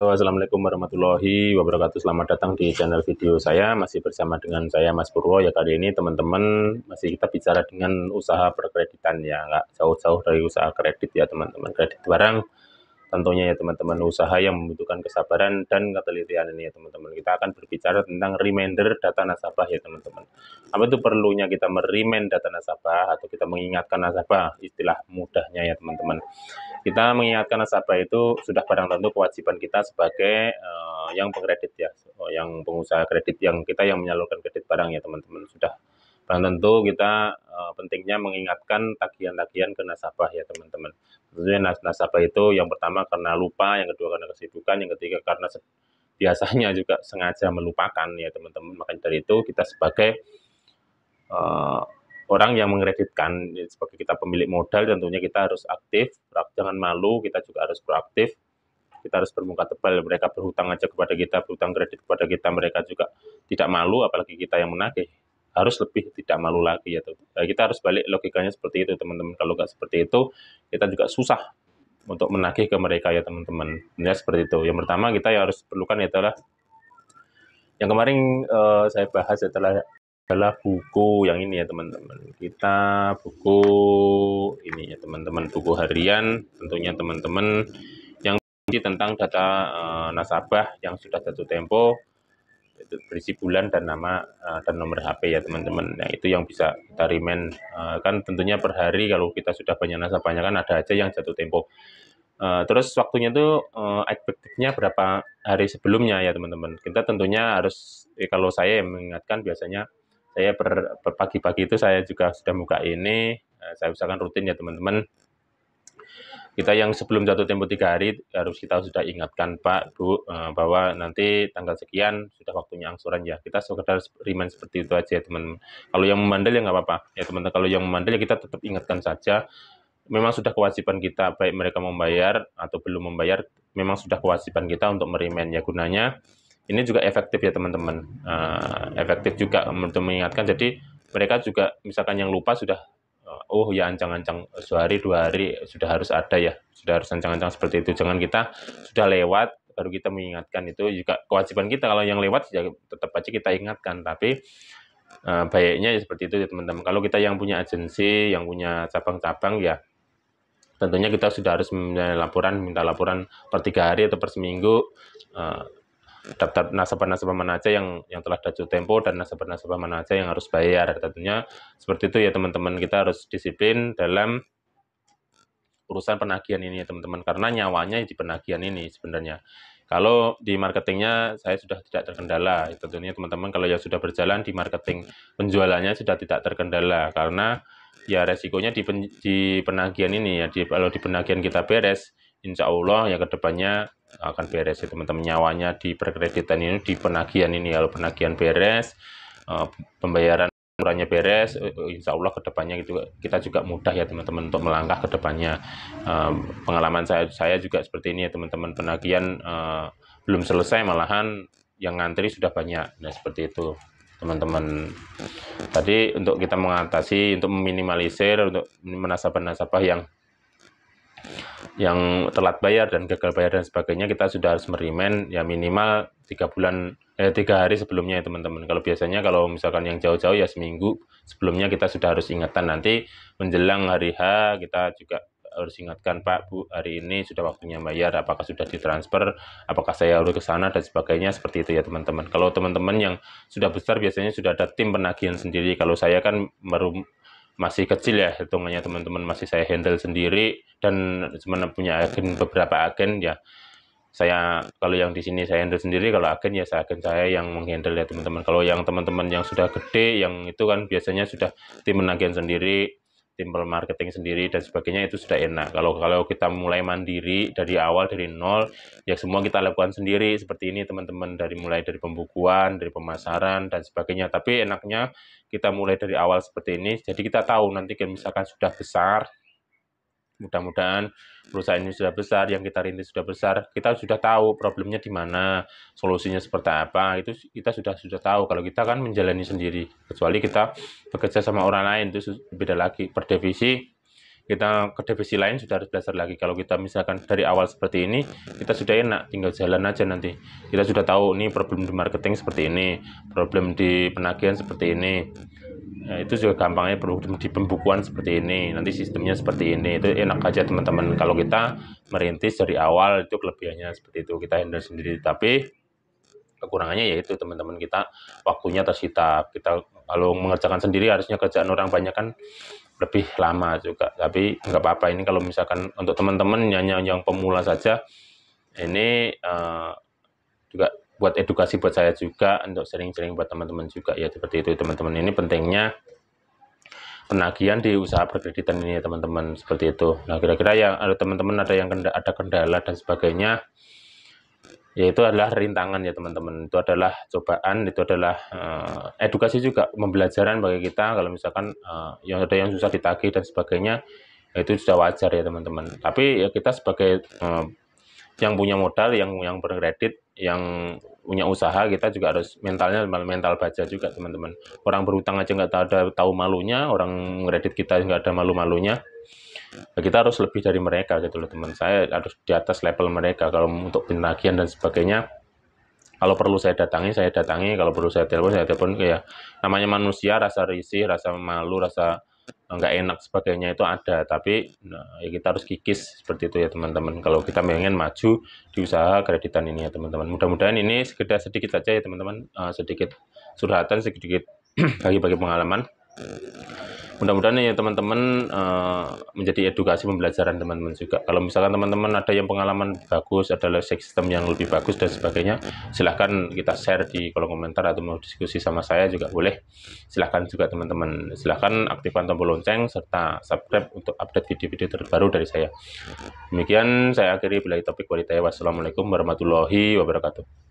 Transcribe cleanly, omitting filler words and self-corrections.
Halo, Assalamualaikum warahmatullahi wabarakatuh. Selamat datang di channel video saya. Masih bersama dengan saya Mas Purwo. Ya, kali ini teman-teman masih kita bicara dengan usaha perkreditan ya, nggak jauh-jauh dari usaha kredit ya teman-teman. Kredit barang tentunya ya teman-teman, usaha yang membutuhkan kesabaran dan ketelitian ini ya teman-teman. Kita akan berbicara tentang reminder data nasabah ya teman-teman. Apa itu perlunya kita merimain data nasabah atau kita mengingatkan nasabah, istilah mudahnya ya teman-teman. Kita mengingatkan nasabah itu sudah barang tentu kewajiban kita sebagai yang pengkredit ya, yang pengusaha kredit, yang kita yang menyalurkan kredit barang ya teman-teman. Sudah barang tentu kita pentingnya mengingatkan tagihan-tagihan ke nasabah ya teman-teman. Tentunya nasabah itu yang pertama karena lupa, yang kedua karena kesibukan, yang ketiga karena biasanya juga sengaja melupakan ya teman-teman. Makanya dari itu kita sebagai uh, orang yang mengkreditkan, sebagai kita pemilik modal tentunya kita harus aktif, jangan malu, kita juga harus proaktif, kita harus bermuka tebal. Mereka berhutang aja kepada kita, berhutang kredit kepada kita, mereka juga tidak malu, apalagi kita yang menagih harus lebih tidak malu lagi ya. Nah, kita harus balik logikanya seperti itu teman-teman. Kalau nggak seperti itu kita juga susah untuk menagih ke mereka ya teman-teman. Ya seperti itu. Yang pertama kita yang harus perlukan adalah yang kemarin saya bahas adalah buku yang ini ya teman-teman. Kita buku ini ya teman-teman, buku harian tentunya teman-teman yang tentang data nasabah yang sudah jatuh tempo, itu berisi bulan dan nama dan nomor HP ya teman-teman. Nah itu yang bisa kita remind, kan tentunya per hari kalau kita sudah banyak nasabahnya kan ada aja yang jatuh tempo. Terus waktunya tuh efektifnya berapa hari sebelumnya ya teman-teman. Kita tentunya harus, kalau saya yang mengingatkan biasanya saya per pagi-pagi itu saya juga sudah buka ini, saya usahakan rutin ya teman-teman. Kita yang sebelum jatuh tempo 3 hari harus kita sudah ingatkan Pak, Bu, bahwa nanti tanggal sekian sudah waktunya angsuran ya. Kita sekedar remind seperti itu aja ya teman. Kalau yang membandel ya nggak apa-apa ya teman-teman. Kalau yang membandel ya kita tetap ingatkan saja. Memang sudah kewajiban kita, baik mereka membayar atau belum membayar, memang sudah kewajiban kita untuk merimain ya. Gunanya ini juga efektif ya teman-teman, efektif juga untuk mengingatkan. Jadi mereka juga misalkan yang lupa sudah, oh ya ancang-ancang sehari 2 hari sudah harus ada ya, sudah harus ancang-ancang seperti itu. Jangan kita sudah lewat baru kita mengingatkan, itu juga kewajiban kita. Kalau yang lewat ya tetap aja kita ingatkan, tapi baiknya ya seperti itu ya teman-teman. Kalau kita yang punya agensi, yang punya cabang-cabang ya tentunya kita sudah harus minta laporan per 3 hari atau per seminggu, daftar nasabah-nasabah mana aja yang telah jatuh tempo dan nasabah-nasabah mana aja yang harus bayar. Tentunya seperti itu ya teman-teman, kita harus disiplin dalam urusan penagihan ini ya teman-teman, karena nyawanya di penagihan ini sebenarnya. Kalau di marketingnya saya sudah tidak terkendala, tentunya teman-teman kalau yang sudah berjalan di marketing penjualannya sudah tidak terkendala, karena ya resikonya di penagihan ini ya, kalau di penagihan kita beres, insya Allah ya kedepannya akan beres ya teman-teman. Nyawanya di perkreditan ini, di penagihan ini, kalau penagihan beres, pembayaran aturannya beres, insya Allah kedepannya gitu kita juga mudah ya teman-teman untuk melangkah ke depannya. Pengalaman saya juga seperti ini ya teman-teman, penagihan belum selesai malahan yang ngantri sudah banyak. Nah seperti itu teman-teman. Tadi untuk kita mengatasi, untuk meminimalisir untuk nasabah-nasabah yang telat bayar dan gagal bayar dan sebagainya, kita sudah harus merimain ya minimal 3 hari sebelumnya ya teman-teman. Kalau biasanya kalau misalkan yang jauh-jauh ya seminggu sebelumnya kita sudah harus ingatkan. Nanti menjelang hari H kita juga harus ingatkan, Pak, Bu, hari ini sudah waktunya bayar, apakah sudah ditransfer, apakah saya harus ke sana dan sebagainya, seperti itu ya teman-teman. Kalau teman-teman yang sudah besar biasanya sudah ada tim penagihan sendiri. Kalau saya kan baru masih kecil ya hitungannya teman-teman, masih saya handle sendiri dan cuma punya beberapa agen ya. Saya kalau yang di sini saya handle sendiri, kalau agen ya agen saya yang menghandle ya teman-teman. Kalau yang teman-teman yang sudah gede, yang itu kan biasanya sudah tim penagihan sendiri, tim marketing sendiri dan sebagainya, itu sudah enak. Kalau kalau kita mulai mandiri dari awal, dari nol, ya semua kita lakukan sendiri seperti ini teman-teman, mulai dari pembukuan, dari pemasaran dan sebagainya. Tapi enaknya kita mulai dari awal seperti ini, jadi kita tahu nanti kalau misalkan sudah besar, mudah-mudahan perusahaan ini sudah besar, yang kita rintis sudah besar, kita sudah tahu problemnya di mana, solusinya seperti apa, itu kita sudah tahu. Kalau kita kan menjalani sendiri, kecuali kita bekerja sama orang lain, itu beda lagi. Per divisi kita ke divisi lain sudah harus belajar lagi. Kalau kita misalkan dari awal seperti ini, kita sudah enak, tinggal jalan aja nanti. Kita sudah tahu ini problem di marketing seperti ini, problem di penagihan seperti ini. Nah, itu juga gampangnya problem di pembukuan seperti ini, nanti sistemnya seperti ini. Itu enak aja teman-teman. Kalau kita merintis dari awal, itu kelebihannya seperti itu, kita handle sendiri. Tapi kekurangannya yaitu teman-teman, kita waktunya tersita. Kita kalau mengerjakan sendiri harusnya kerjaan orang banyak kan lebih lama juga, tapi nggak apa-apa. Ini kalau misalkan untuk teman-teman yang pemula saja, ini juga buat edukasi buat saya juga, untuk sering-sering buat teman-teman juga ya, seperti itu teman-teman. Ini pentingnya penagihan di usaha berkreditan ini ya teman-teman, seperti itu. Nah, kira-kira yang ada teman-teman ada yang ada kendala dan sebagainya, yaitu adalah rintangan ya teman-teman, itu adalah cobaan, itu adalah edukasi juga, pembelajaran bagi kita. Kalau misalkan yang ada yang susah ditagih dan sebagainya, itu sudah wajar ya teman-teman. Tapi ya kita sebagai yang punya modal, yang berkredit, yang punya usaha, kita juga harus mental baja juga teman-teman. Orang berutang aja nggak tahu malunya, orang kredit kita nggak ada malu-malunya. Kita harus lebih dari mereka gitu loh teman. Saya harus di atas level mereka. Kalau untuk penagihan dan sebagainya, kalau perlu saya datangi, kalau perlu saya telepon, ya namanya manusia, rasa risih, rasa malu, rasa nggak enak sebagainya itu ada. Tapi ya kita harus kikis seperti itu ya teman-teman, kalau kita ingin maju di usaha kreditan ini ya teman-teman. Mudah-mudahan ini sedikit saja ya teman-teman, sedikit curhatan, sedikit bagi-bagi pengalaman. Mudah-mudahan ya teman-teman menjadi edukasi pembelajaran teman-teman juga. Kalau misalkan teman-teman ada yang pengalaman bagus, ada sistem yang lebih bagus dan sebagainya, silahkan kita share di kolom komentar, atau mau diskusi sama saya juga boleh. Silahkan juga teman-teman, silahkan aktifkan tombol lonceng serta subscribe untuk update video-video terbaru dari saya. Demikian saya akhiri, bila topik walhidayah. Wassalamualaikum warahmatullahi wabarakatuh.